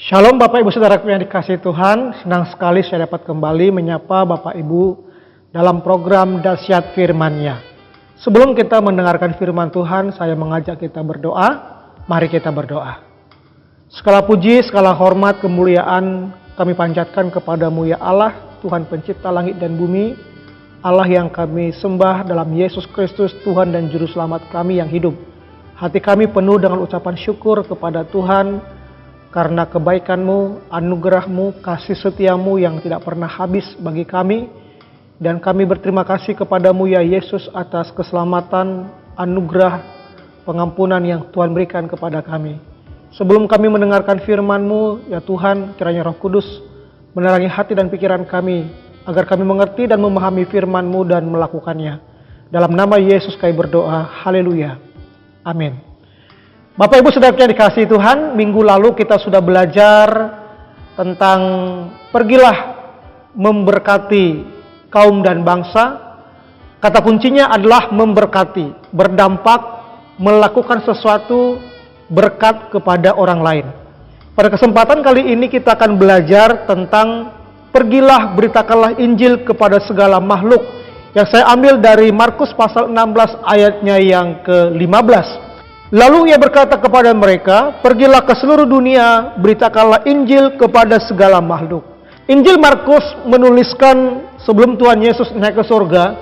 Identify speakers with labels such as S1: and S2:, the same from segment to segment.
S1: Shalom Bapak Ibu Saudaraku yang dikasihi Tuhan, senang sekali saya dapat kembali menyapa Bapak Ibu dalam program Dahsyat Firman-Nya. Sebelum kita mendengarkan firman Tuhan, saya mengajak kita berdoa. Mari kita berdoa. Segala puji, segala hormat, kemuliaan kami panjatkan kepadamu ya Allah, Tuhan pencipta langit dan bumi, Allah yang kami sembah dalam Yesus Kristus, Tuhan dan Juru Selamat kami yang hidup. Hati kami penuh dengan ucapan syukur kepada Tuhan, karena kebaikan-Mu, anugerah-Mu, kasih setia-Mu yang tidak pernah habis bagi kami. Dan kami berterima kasih kepadamu ya Yesus atas keselamatan, anugerah, pengampunan yang Tuhan berikan kepada kami. Sebelum kami mendengarkan firman-Mu, ya Tuhan, kiranya Roh Kudus menerangi hati dan pikiran kami, agar kami mengerti dan memahami firman-Mu dan melakukannya. Dalam nama Yesus kami berdoa, haleluya, amin. Bapak Ibu Saudara yang dikasihi Tuhan, minggu lalu kita sudah belajar tentang pergilah memberkati kaum dan bangsa. Kata kuncinya adalah memberkati, berdampak, melakukan sesuatu berkat kepada orang lain. Pada kesempatan kali ini kita akan belajar tentang pergilah beritakanlah Injil kepada segala makhluk, yang saya ambil dari Markus pasal 16 ayatnya yang ke-15. Lalu ia berkata kepada mereka, pergilah ke seluruh dunia, beritakanlah Injil kepada segala makhluk. Injil Markus menuliskan sebelum Tuhan Yesus naik ke surga,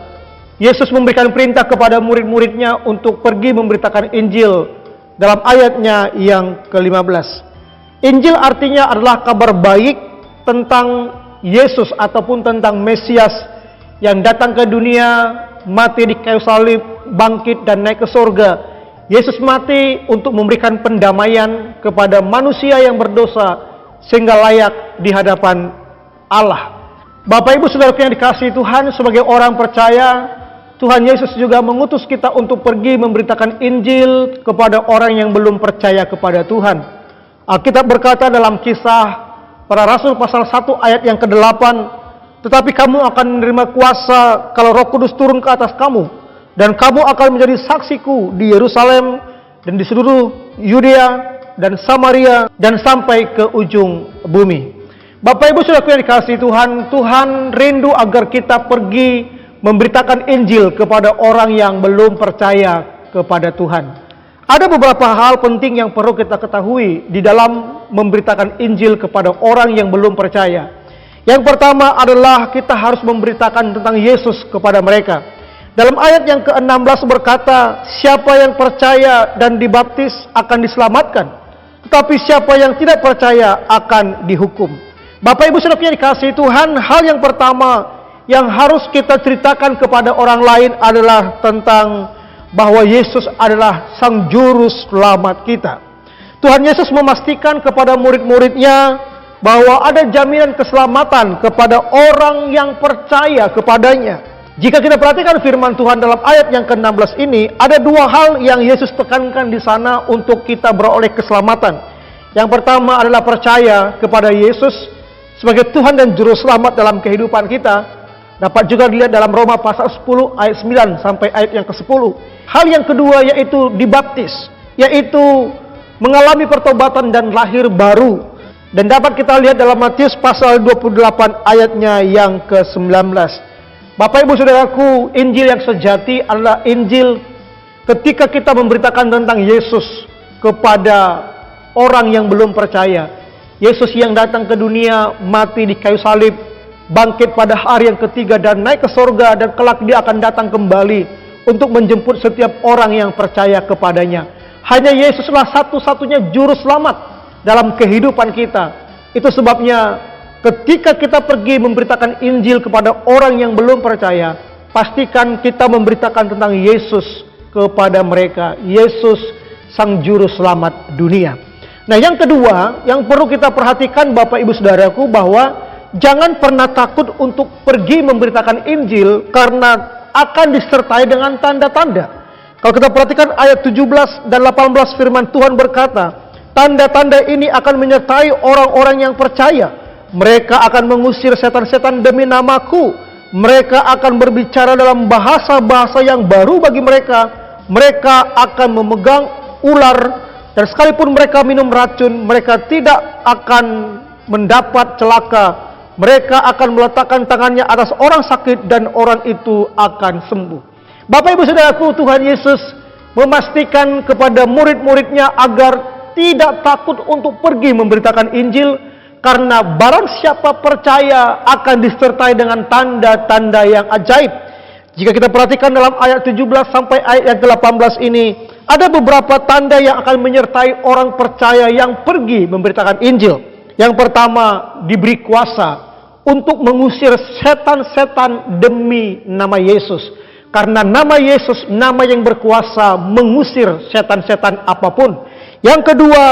S1: Yesus memberikan perintah kepada murid-muridnya untuk pergi memberitakan Injil dalam ayatnya yang ke-15. Injil artinya adalah kabar baik tentang Yesus ataupun tentang Mesias yang datang ke dunia, mati di kayu salib, bangkit dan naik ke surga. Yesus mati untuk memberikan pendamaian kepada manusia yang berdosa sehingga layak di hadapan Allah. Bapak Ibu Saudara yang dikasihi Tuhan, sebagai orang percaya, Tuhan Yesus juga mengutus kita untuk pergi memberitakan Injil kepada orang yang belum percaya kepada Tuhan. Alkitab berkata dalam Kisah Para Rasul pasal 1 ayat yang ke-8, tetapi kamu akan menerima kuasa kalau Roh Kudus turun ke atas kamu, dan kamu akan menjadi saksiku di Yerusalem dan di seluruh Yudea dan Samaria dan sampai ke ujung bumi. Bapak Ibu Saudara yang dikasihi Tuhan, Tuhan rindu agar kita pergi memberitakan Injil kepada orang yang belum percaya kepada Tuhan. Ada beberapa hal penting yang perlu kita ketahui di dalam memberitakan Injil kepada orang yang belum percaya. Yang pertama adalah kita harus memberitakan tentang Yesus kepada mereka. Dalam ayat yang ke-16 berkata, siapa yang percaya dan dibaptis akan diselamatkan, tetapi siapa yang tidak percaya akan dihukum. Bapak Ibu Saudara yang dikasihi Tuhan, hal yang pertama yang harus kita ceritakan kepada orang lain adalah tentang bahwa Yesus adalah Sang Juru Selamat kita. Tuhan Yesus memastikan kepada murid-muridnya bahwa ada jaminan keselamatan kepada orang yang percaya kepadanya. Jika kita perhatikan firman Tuhan dalam ayat yang ke-16 ini, ada dua hal yang Yesus tekankan di sana untuk kita beroleh keselamatan. Yang pertama adalah percaya kepada Yesus sebagai Tuhan dan Juru Selamat dalam kehidupan kita. Dapat juga dilihat dalam Roma pasal 10 ayat 9 sampai ayat yang ke-10. Hal yang kedua yaitu dibaptis, yaitu mengalami pertobatan dan lahir baru. Dan dapat kita lihat dalam Matius pasal 28 ayatnya yang ke-19. Bapak Ibu Saudaraku, Injil yang sejati adalah Injil ketika kita memberitakan tentang Yesus kepada orang yang belum percaya. Yesus yang datang ke dunia, mati di kayu salib, bangkit pada hari yang ketiga dan naik ke surga, dan kelak dia akan datang kembali untuk menjemput setiap orang yang percaya kepadanya. Hanya Yesuslah satu-satunya juru selamat dalam kehidupan kita. Itu sebabnya ketika kita pergi memberitakan Injil kepada orang yang belum percaya, pastikan kita memberitakan tentang Yesus kepada mereka. Yesus Sang Juru Selamat dunia. Nah, yang kedua yang perlu kita perhatikan Bapak Ibu Saudaraku, bahwa jangan pernah takut untuk pergi memberitakan Injil karena akan disertai dengan tanda-tanda. Kalau kita perhatikan ayat 17 dan 18 firman Tuhan berkata, tanda-tanda ini akan menyertai orang-orang yang percaya. Mereka akan mengusir setan-setan demi namaku. Mereka akan berbicara dalam bahasa-bahasa yang baru bagi mereka. Mereka akan memegang ular Dan sekalipun mereka minum racun, mereka tidak akan mendapat celaka. Mereka akan meletakkan tangannya atas orang sakit dan orang itu akan sembuh. Bapak Ibu Saudaraku, Tuhan Yesus memastikan kepada murid-muridnya agar tidak takut untuk pergi memberitakan Injil, karena barang siapa percaya akan disertai dengan tanda-tanda yang ajaib. Jika kita perhatikan dalam ayat 17 sampai ayat 18 ini, ada beberapa tanda yang akan menyertai orang percaya yang pergi memberitakan Injil. Yang pertama, diberi kuasa untuk mengusir setan-setan demi nama Yesus. Karena nama Yesus, nama yang berkuasa mengusir setan-setan apapun. Yang kedua,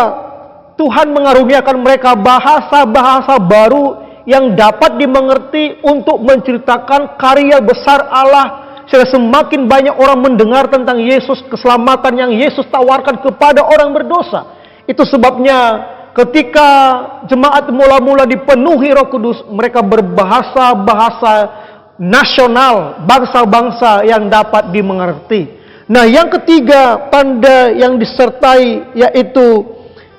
S1: Tuhan mengaruniakan mereka bahasa-bahasa baru yang dapat dimengerti untuk menceritakan karya besar Allah. Sehingga semakin banyak orang mendengar tentang Yesus, keselamatan yang Yesus tawarkan kepada orang berdosa. Itu sebabnya ketika jemaat mula-mula dipenuhi Roh Kudus, mereka berbahasa-bahasa nasional, bangsa-bangsa yang dapat dimengerti. Nah, yang ketiga, tanda yang disertai yaitu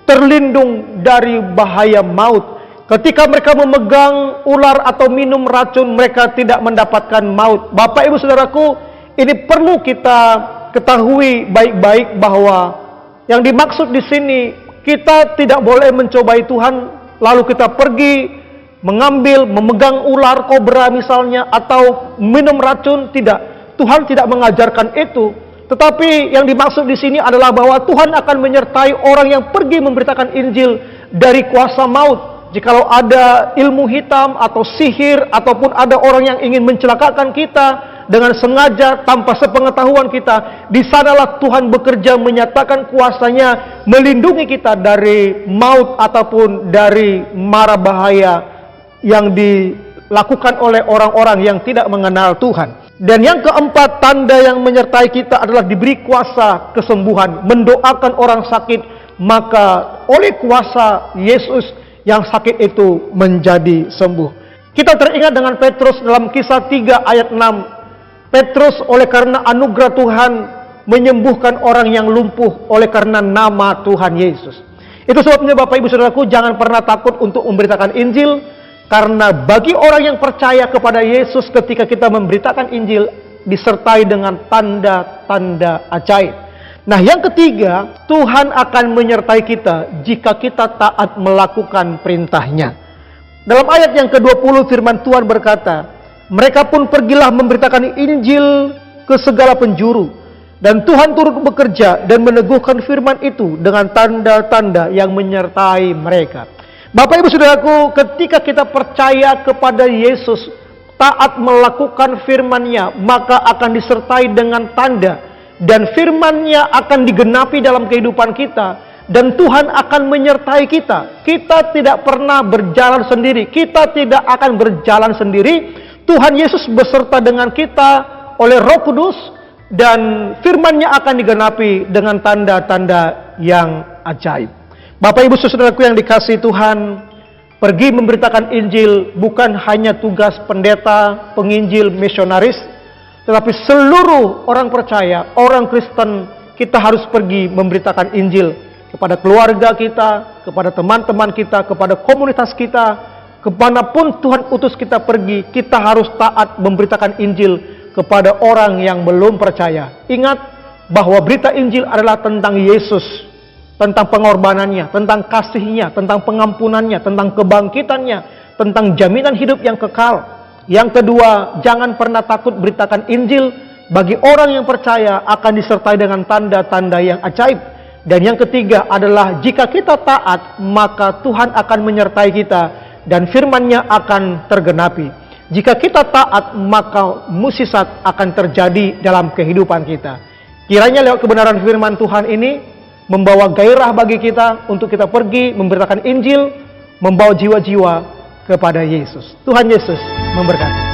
S1: terlindung dari bahaya maut. Ketika mereka memegang ular atau minum racun, mereka tidak mendapatkan maut. Bapak Ibu Saudaraku, ini perlu kita ketahui baik-baik bahwa yang dimaksud di sini, kita tidak boleh mencobai Tuhan lalu kita pergi mengambil, memegang ular kobra misalnya, atau minum racun. Tidak, Tuhan tidak mengajarkan itu. Tetapi yang dimaksud di sini adalah bahwa Tuhan akan menyertai orang yang pergi memberitakan Injil dari kuasa maut. Jikalau ada ilmu hitam atau sihir, ataupun ada orang yang ingin mencelakakan kita dengan sengaja tanpa sepengetahuan kita, di sanalah Tuhan bekerja menyatakan kuasanya melindungi kita dari maut ataupun dari mara bahaya yang dilakukan oleh orang-orang yang tidak mengenal Tuhan. Dan yang keempat, tanda yang menyertai kita adalah diberi kuasa kesembuhan. Mendoakan orang sakit, maka oleh kuasa Yesus yang sakit itu menjadi sembuh. Kita teringat dengan Petrus dalam Kisah 3 ayat 6. Petrus oleh karena anugerah Tuhan menyembuhkan orang yang lumpuh oleh karena nama Tuhan Yesus. Itu sebabnya Bapak Ibu Saudaraku, jangan pernah takut untuk memberitakan Injil. Karena bagi orang yang percaya kepada Yesus, ketika kita memberitakan Injil, disertai dengan tanda-tanda ajaib. Nah, yang ketiga, Tuhan akan menyertai kita jika kita taat melakukan perintahnya. Dalam ayat yang ke-20 firman Tuhan berkata, mereka pun pergilah memberitakan Injil ke segala penjuru. Dan Tuhan turut bekerja dan meneguhkan firman itu dengan tanda-tanda yang menyertai mereka. Bapak Ibu Saudaraku, ketika kita percaya kepada Yesus, taat melakukan firman-Nya, maka akan disertai dengan tanda. Dan firman-Nya akan digenapi dalam kehidupan kita. Dan Tuhan akan menyertai kita. Kita tidak pernah berjalan sendiri. Kita tidak akan berjalan sendiri. Tuhan Yesus beserta dengan kita oleh Roh Kudus. Dan firman-Nya akan digenapi dengan tanda-tanda yang ajaib. Bapak Ibu Saudaraku yang dikasihi Tuhan, pergi memberitakan Injil bukan hanya tugas pendeta, penginjil, misionaris, tetapi seluruh orang percaya, orang Kristen, kita harus pergi memberitakan Injil kepada keluarga kita, kepada teman-teman kita, kepada komunitas kita, kemanapun Tuhan utus kita pergi, kita harus taat memberitakan Injil kepada orang yang belum percaya. Ingat bahwa berita Injil adalah tentang Yesus, tentang pengorbanannya, tentang kasihnya, tentang pengampunannya, tentang kebangkitannya, tentang jaminan hidup yang kekal. Yang kedua, jangan pernah takut beritakan Injil. Bagi orang yang percaya akan disertai dengan tanda-tanda yang ajaib. Dan yang ketiga adalah jika kita taat, maka Tuhan akan menyertai kita dan firman-Nya akan tergenapi. Jika kita taat, maka mukjizat akan terjadi dalam kehidupan kita. Kiranya lewat kebenaran firman Tuhan ini membawa gairah bagi kita untuk kita pergi memberitakan Injil, membawa jiwa-jiwa kepada Yesus. Tuhan Yesus memberkati.